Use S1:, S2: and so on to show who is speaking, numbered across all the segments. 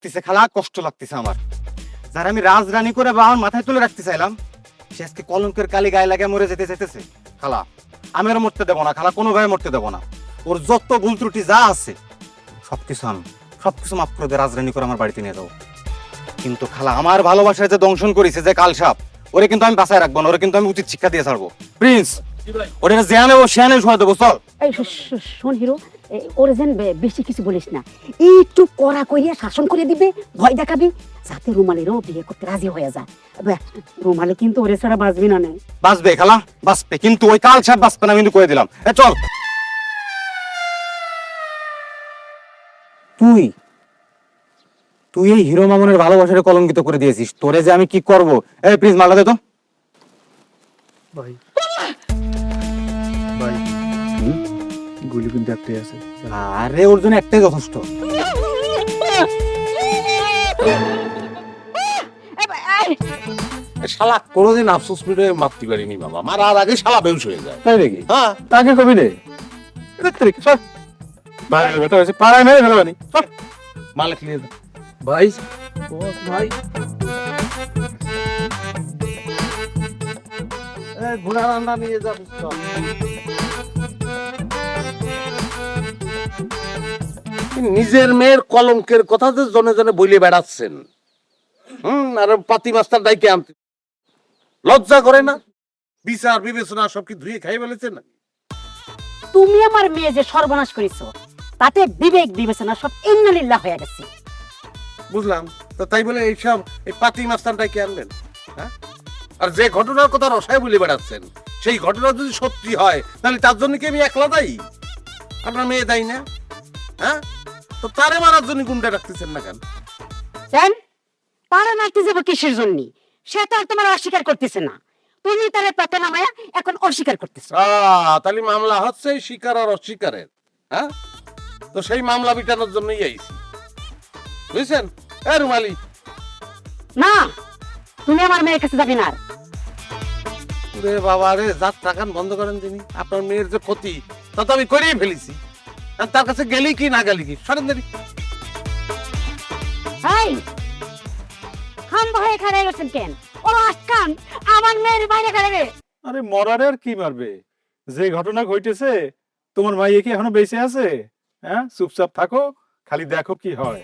S1: লাগতেছে খালা, কষ্ট লাগতেছে আমার। যারা আমি রাজরানী করে বা আমার মাথায় তুলে রাখতে চাইলাম, সে আজকে কলঙ্কের কালি গায়ে লাগে মরে যেতে চাইতেছে। খালা আমি আর মরতে দেবো না খালা, কোনোভাবে মরতে দেবো না। ওর যত ভুল ত্রুটি যা আছে সবকিছু মাফ করে দিয়ে রাজরানী করে আমার বাড়িতে নিয়ে যাবো। কিন্তু খালা আমার ভালোবাসায় যে দংশন করেছে যে কাল সাপ, ওরে কিন্তু আমি বাঁচায় রাখবো না, ওরে কিন্তু আমি উচিত শিক্ষা দিয়ে ছাড়বো। প্রিন্স, ওরে জেয়ানে ও শিয়ানে শোয়া দেবো, চল।
S2: এই শোন হিরো, ওরে যেন বেশি কিছু বলিস না, একটু কড়া করিয়া শাসন করে দিবে, ভয় দেখাবি, যাতে রুমালেরও বিয়ে করতে রাজি হয়ে যায়। রুমালে কিন্তু ওরে ছাড়া বাঁচবি না।
S1: বাঁচবে খালা, বাঁচবে, কিন্তু ওই কাল সাপ বাঁচবে না, আমি কিন্তু কয়ে দিলাম। চল। তুই তুই এই হিরো মামুনের ভালোবাসারে কলঙ্কিত করে দিয়েছিস, তোরে যে আমি কি করব। এই প্লিজ মালটা দে তো।
S3: ভাই ভাই গুলি কিন্তু একটাই আছে।
S1: আরে ওর জন্য একটাই যথেষ্ট।
S4: শালা কোনোদিন আফসোস করে মারতে পারিনি বাবা, মারার আগে শালা বেউস হয়ে যায়।
S3: তাই নাকি?
S4: হ্যাঁ,
S3: তাকে কবি রে ভাই, বেটা হয়েছে পাড়ায় মেরে ফেলবানি।
S4: মালিক নিয়ে যা।
S3: ভাই ভাই
S4: ঘোড়া রান্না নিয়ে যাবি। নিজের মেয়ের কলঙ্কের কথা যে জনে জনে বইলে বেড়াচ্ছেন, আর পাতি মাস্টার ডাইকে আনতে লজ্জা করে না? বিচার বিবেচনা সব কি ধুয়ে খাই ফেলেছেন না?
S2: তুমি আমার মেয়ে যে সর্বনাশ করেছো, তাতে বিবেক বিবেচনা সব ইন্নালিল্লাহ হয়ে গেছে।
S4: বুঝলাম, তো তাই বলে এইসব এই পাতি মাস্টার ডাইকে আনলেন? হ্যাঁ, আর যে ঘটনার কথা রসায় বলে বেড়াচ্ছেন, সেই ঘটনা যদি সত্যি হয় তাহলে তার জন্য কি আমি একলা দায়ী? আপনার মেয়ে দায়ী না? হ্যাঁ, তো তারে মারার জন্য গুন্ডা রাখতেছেন না কেন?
S2: কেন তারা নাচতে যাবো কিসের জন্য? সে তো আর তোমার অস্বীকার করতেছে না, তুমি তারে পেটে নামায়া এখন অস্বীকার করতেছো।
S4: তাহলে মামলা হচ্ছে এই স্বীকার আর অস্বীকারের। হ্যাঁ, তো সেই মামলা মিটানোর জন্যই আইছি, বুঝছেন? এ রুমালি,
S2: না, তুমি আমার মেয়ের কাছে যাবি না।
S4: রে বাবা রে, যার টাকান বন্ধ করেন তিনি। আপনার মেয়ের যে ক্ষতি তা তো আমি করেই ফেলেছি, আর তার কাছে গেলি কি না গেলি কি, সরেন দেরি।
S2: এই খান ভাই খাড়াই গেছেন কেন? ও আটকান আমার মেয়ের বাইরে খাড়াবে।
S3: আরে মরারে আর কি মারবে? যে ঘটনা ঘটেছে, তোমার মাইয়ে কি এখনো বেঁচে আছে? হ্যাঁ, চুপচাপ থাকো, খালি দেখো কি হয়।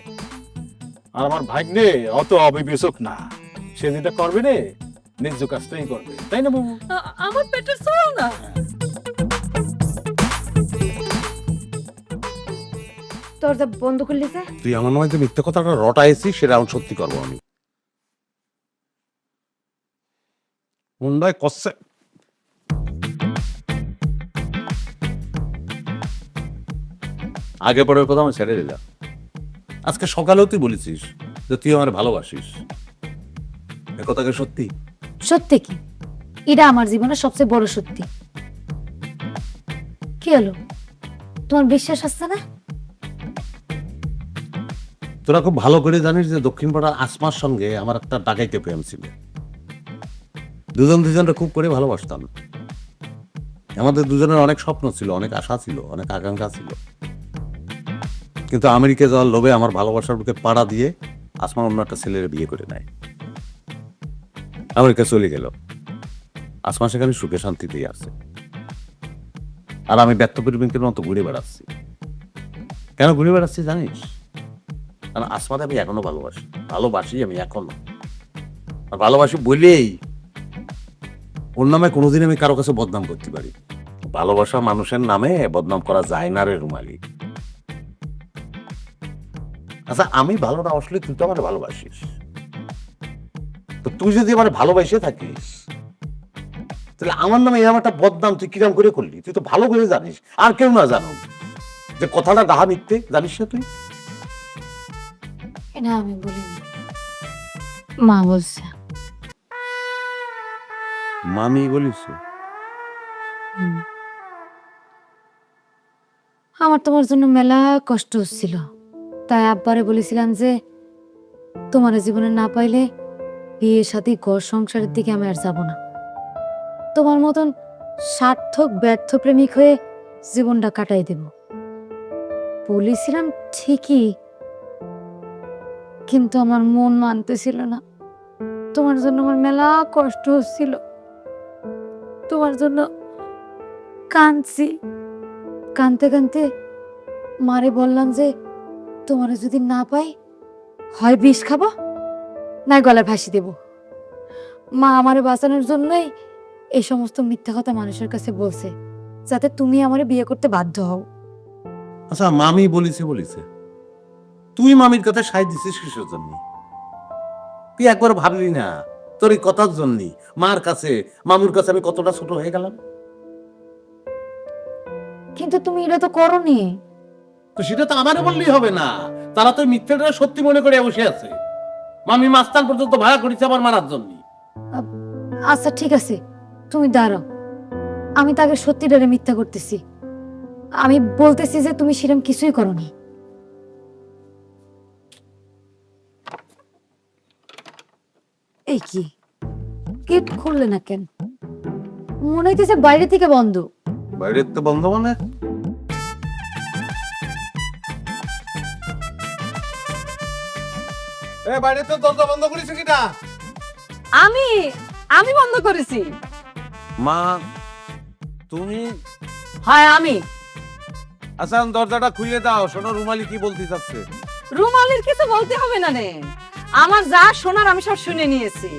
S3: আর আমার ভাগ্নে অত অবিবেচক না, সে যেটা করবে রে ন্যায্য কাজটাই করবে, তাই না বাবু?
S5: আমার পেটের সরল না।
S2: দরজা বন্ধ করলি যে?
S4: তুই আমার নয় যে মিথ্যে কথাটা রটাইছিস, সেটা এখন সত্যি করবো আমি। মুন্ডায় কষছে। আগে পরের কথা আমি ছেড়ে দিলাম। আজকে সকালেও তুই বলেছিস যে তুই আমার ভালোবাসিস, এ কথাকে সত্যি?
S5: সত্যি কি? এটা আমার জীবনের সবচেয়ে বড় সত্যি। কি হলো, তোমার বিশ্বাস আসছে না?
S4: তোরা খুব ভালো করে জানিস যে দক্ষিণ পাড়ার আসমার সঙ্গে আমার একটা ডাকাইতে প্রেম ছিল। দুজনকে খুব করে ভালোবাসতাম। আমাদের দুজনের অনেক স্বপ্ন ছিল, অনেক আশা ছিল, অনেক আকাঙ্ক্ষা ছিল। কিন্তু আমেরিকা যাওয়ার লোভে আমার ভালোবাসার বুকে পাড়া দিয়ে আসমা অন্য একটা ছেলের বিয়ে করে নেয়। আমেরিকা চলে গেল। আসমা সেখানে সুখে শান্তিতেই আছে, আর আমি ব্যর্থ পরিবেশের মতো ঘুরে বেড়াচ্ছি। কেন ঘুরে বেড়াচ্ছি জানিস? কারণ আসমাতে আমি এখনো ভালোবাসি আমি এখনো। আর ভালোবাসি বলেই ওর নামে কোনোদিন আমি কারো কাছে বদনাম করতে পারি। ভালোবাসা মানুষের নামে বদনাম করা যায় না রে রুমালি। আচ্ছা, আমি ভালো না আসলে তুই তো আমার ভালোবাসিস, তো তুই যদি আমার ভালোবাসে থাকিস তাহলে আমার নামে এরকম একটা বদনাম তুই কিরম করে করলি? তুই তো ভালো করে জানিস, আর কেউ না জানো, যে কথাটা গাহা মিথ্যে। জানিস না তুই?
S5: এটা আমি বলিনি, মা বলছে।
S4: মামি বলিস?
S5: আমার তোমার জন্য মেলা কষ্ট হচ্ছিল, তাই আব্বারে বলেছিলাম যে তোমার জীবনে না পাইলে বিয়ে সাথে ঘর সংসারের দিকে আমি আর যাব না। তোমার মতন সার্থক ব্যর্থ প্রেমিক হয়ে জীবনটা কাটাই দেব বলেছিলাম ঠিকই, কিন্তু আমার মন মানতেছিল না। তোমার জন্য আমার মেলা কষ্ট হচ্ছিল, তোমার জন্য কাঁদছি। কাঁদতে কাঁদতে মারে বললাম যে তোমারে যদি না পাই হয় বিষ খাবো না গলায় ফাঁসি দেব। মা আমারে বাঁচানোর জন্যই এই সমস্ত মিথ্যা কথা মানুষের কাছে বলছে, যাতে তুমি আমারে বিয়ে করতে বাধ্য হও।
S4: আচ্ছা মামি বলিছে তুই মামির কথা সাই দিছিস কিসের জন্য? তুই একবার ভাবলি না তোর এই কথার জন্য মার কাছে মামুর কাছে আমি কতটা ছোট হয়ে গেলাম?
S5: কিন্তু তুমি এটা তো করোনি।
S4: তো সেটা তো আমারে বললেই হবে না, তারা তো মিথ্যাটা সত্যি মনে করে বসে আছে। মামি মাস্তান পর্যন্ত ভাড়া করেছে আমার মারার জন্য।
S5: আচ্ছা ঠিক আছে, তুমি দাঁড়াও, আমি তাকে সত্যিটারে মিথ্যা করতেছি। আমি বলতেছি যে তুমি সেরকম কিছুই করোনি। এই কি গেট খুললে না কেন? মনে হইতেছে বাইরে থেকে বন্ধ।
S4: বাইরের তো বন্ধ মানে? বাইরে তো দরজা বন্ধ করেছে কিনা?
S6: আমি আমি বন্ধ করেছি।
S4: মা তুমি?
S6: হ্যাঁ আমি।
S4: আচ্ছা দরজাটা খুলে দাও, শোনো রুমালি কি বলতে চাচ্ছে।
S6: রুমালের কিছু বলতে হবে না রে, আমার যা শোনার আমি সব শুনে নিয়েছি।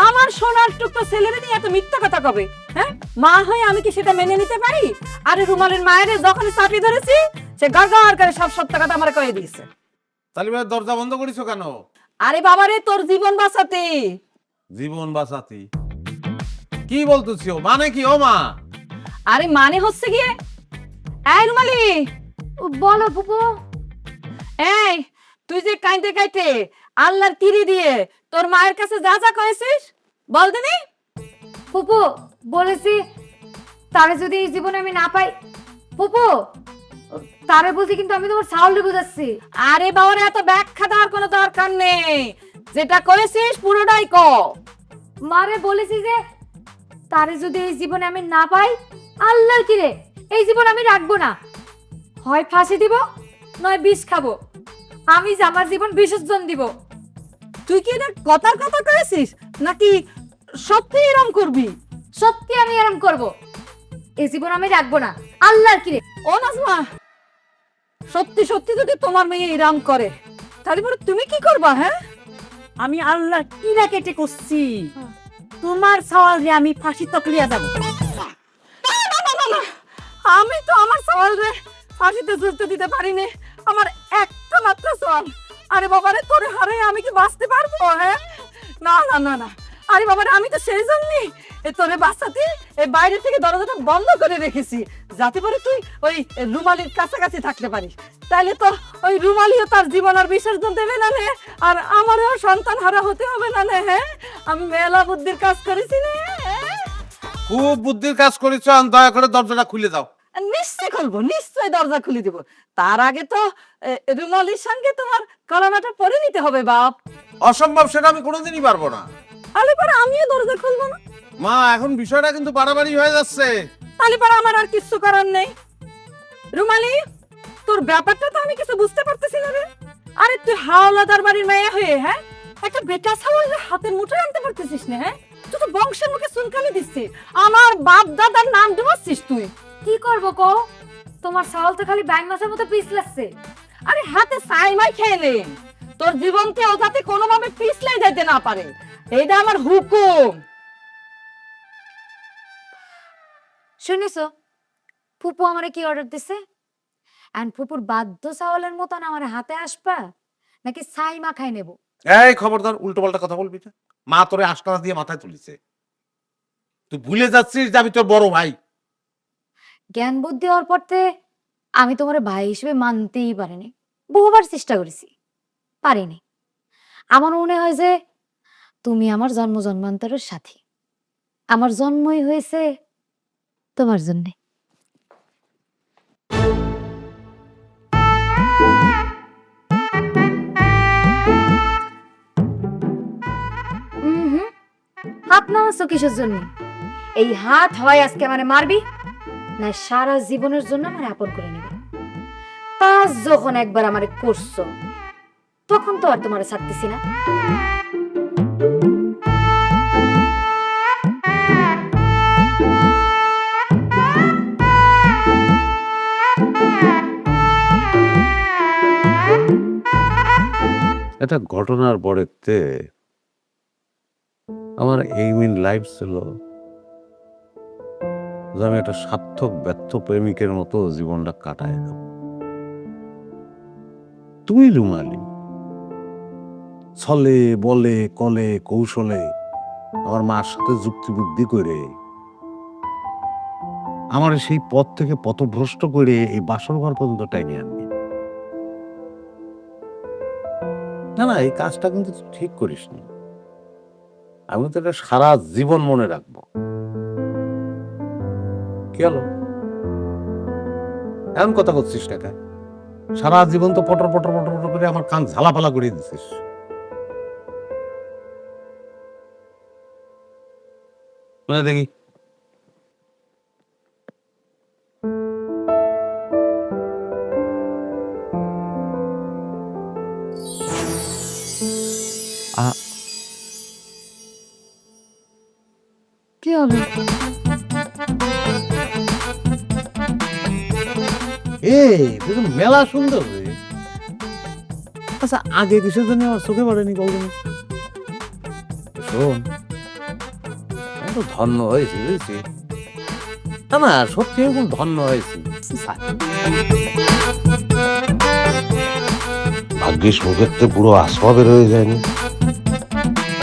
S6: আমার সোনার টুকরো ছেলেরে নিয়ে এত মিথ্যা কথা কবে? হ্যাঁ, মা হয়ে আমি কি সেটা মেনে নিতে পারি? আরে রুমালের মায়ের যখন চাপি ধরেছি সে গড়গড় করে সব সত্য কথা আমার কয়ে দিয়েছে।
S4: তাহলে দরজা বন্ধ করেছো কেন?
S6: আরে বাবারে, তোর জীবন বাঁচাতে।
S4: জীবন বাঁচাতি কি বলতেছি? মানে কি ও মা?
S6: আরে মানে হচ্ছে গিয়ে, এই রুমালি,
S5: বলো ফুপু।
S6: এই তুই যে কাইতে কাইতে আল্লাহর কিরি দিয়ে তোর মায়ের কাছে যা যা কয়েছিস বল দিনি।
S5: ফুপু বলেছি তারে যদি এই জীবনে আমি না পাই, ফুপু তারে বলছি কিন্তু আমি তোমার সাউন্ড বুঝাচ্ছি।
S6: আরে বাবারে, এত ব্যাখ্যা দেওয়ার কোনো দরকার নেই, যেটা করেছিস পুরোটাই ক।
S5: মারে বলেছি যে তারে যদি এই জীবনে আমি না পাই, আল্লাহর কিরে এই জীবন আমি রাখবো না, হয় ফাঁসি দিব নয় বিষ খাবো। আমি যে আমার জীবন বিসর্জন দিব।
S6: তুই কি এটা কথার কথা করেছিস নাকি সত্যি এরম করবি?
S5: সত্যি আমি এরম করব, এই জীবন আমি রাখবো না, আল্লাহর কিরে।
S6: ও নাজমা, সত্যি সত্যি যদি তোমার মেয়ে এরম করে তাহলে পরে তুমি কি করবা? হ্যাঁ, আমি আল্লাহ কিরা কেটে করছি, তোমার সওয়াল রে আমি ফাঁসি তকলিয়া যাব। আমি তো আমার সওয়াল রে ফাঁসিতে ঝুলতে দিতে পারিনি, আমার একটা মাত্র সওয়াল। আরে বাবারে, তোরে হারে আমি কি বাঁচতে পারবো? হ্যাঁ, না না না না। আরে বাবারে, আমি তো সেই জন্যই তোরে বাঁচাতে এই বাইরে থেকে দরজাটা বন্ধ করে রেখেছি, যাতে করে তুই ওই রুমালির কাছাকাছি থাকতে পারিস। তাইলে তো ওই রুমালিও তার জীবন আর বিসর্জন দেবে না নে, আর আমারও সন্তান হারা হতে হবে না নে। হ্যাঁ, আমি মেলা বুদ্ধির কাজ করেছি রে।
S4: খুব বুদ্ধির কাজ করেছো, দয়া করে দরজাটা খুলে দাও।
S6: নিশ্চয় খুলবো, নিশ্চয় দরজা খুলে দিব। তার আগে তো রুমালির সঙ্গে তোমার কলামাটা পরে নিতে হবে বাপ।
S4: অসম্ভব, সেটা আমি কোনোদিনই পারবো না।
S6: তাহলে পরে আমিও দরজা খুলবো না।
S4: মা এখন বিষয়টা কিন্তু বাড়াবাড়ি হয়ে যাচ্ছে।
S6: তাহলে পরে আমার আর কিছু করার নেই। রুমালি, তোর ব্যাপারটা তো আমি কিছু বুঝতে পারতেছি না রে। আরে তুই হাওলাদার বাড়ির মেয়ে হয়ে, হ্যাঁ, একটা বেটা ছাওয়াল হাতের মুঠোয় আনতে পারতেছিস না? হ্যাঁ, তুই তো বংশের মুখে চুনকানি দিচ্ছিস, আমার বাপ দাদার নাম ডুবাচ্ছিস তুই।
S5: কি করবো কো? তোমার সাউল তো খালি ব্যাং মাছের মতো পিস লাগছে।
S6: আরে হাতে সাইমাই খেয়ে নে, তোর জীবনকে ও যাতে কোনোভাবে পিছলাই যাইতে না পারে, এইটা আমার হুকুম।
S5: শুনিছো ফুপু আমারে কি অর্ডার দিছে? এন্ড ফুপুর বাধ্য চাওয়ালের মতন আমার হাতে আসবা নাকি ছাই মাখাই নেব?
S4: এই খবরদার, উল্টো পাল্টা কথা বলবি না। মা তোরে আশকারা দিয়ে মাথায় তুলিছে, তুই ভুলে যাচ্ছিস যে আমি তোর বড় ভাই।
S5: জ্ঞান বুদ্ধি হওয়ার পরতে আমি তোমার ভাই হিসেবে মানতেই পারিনি, বহুবার চেষ্টা করেছি, পারিনি। আমার মনে হয় যে তুমি আমার জন্ম জন্মান্তরের সাথী, আমার জন্মই হয়েছে তোমার জন্যে। হাত নামাচ্ছ কিসের জন্য? এই হাত হয় আজকে মানে মারবি, না সারা জীবনের জন্য আমার আপন করে নিবি। তা যখন একবার আমারে করছো, তখন তো আর তোমার ছাড়তেছি না।
S4: একটা ঘটনার পরেতে আমার এইম ইন লাইফ ছিল যে আমি একটা সার্থক ব্যর্থ প্রেমিকের মতো জীবনটা কাটায় দেব। তুমি রুমালি ছলে বলে কলে কৌশলে আমার মার সাথে যুক্তি বুদ্ধি করে আমার সেই পথ থেকে পথভ্রষ্ট করে এই বাসর ঘর পর্যন্ত টাইনে আনবি। না না, এই কাজটা কিন্তু তুই ঠিক করিস নি। আমি তো এটা সারা জীবন মনে রাখবো। কি হলো এমন কথা করছিস টাকা? সারা জীবন তো পটর পটর পটর পটর করে আমার কান ঝালাপালা করে দিছিস। দেখি
S5: কি হলো?
S4: তুই তো মেলা সুন্দর রে। আচ্ছা, আগে কিসের জন্য আমার চোখে পড়েনি কখনো? শোন, আমি তো ধন্য হয়েছি বুঝেছি। না না, সত্যি এরকম ধন্য হয়েছি। ভাগ্যিস মুখের তো পুরো আসমা বের হয়ে যায়নি।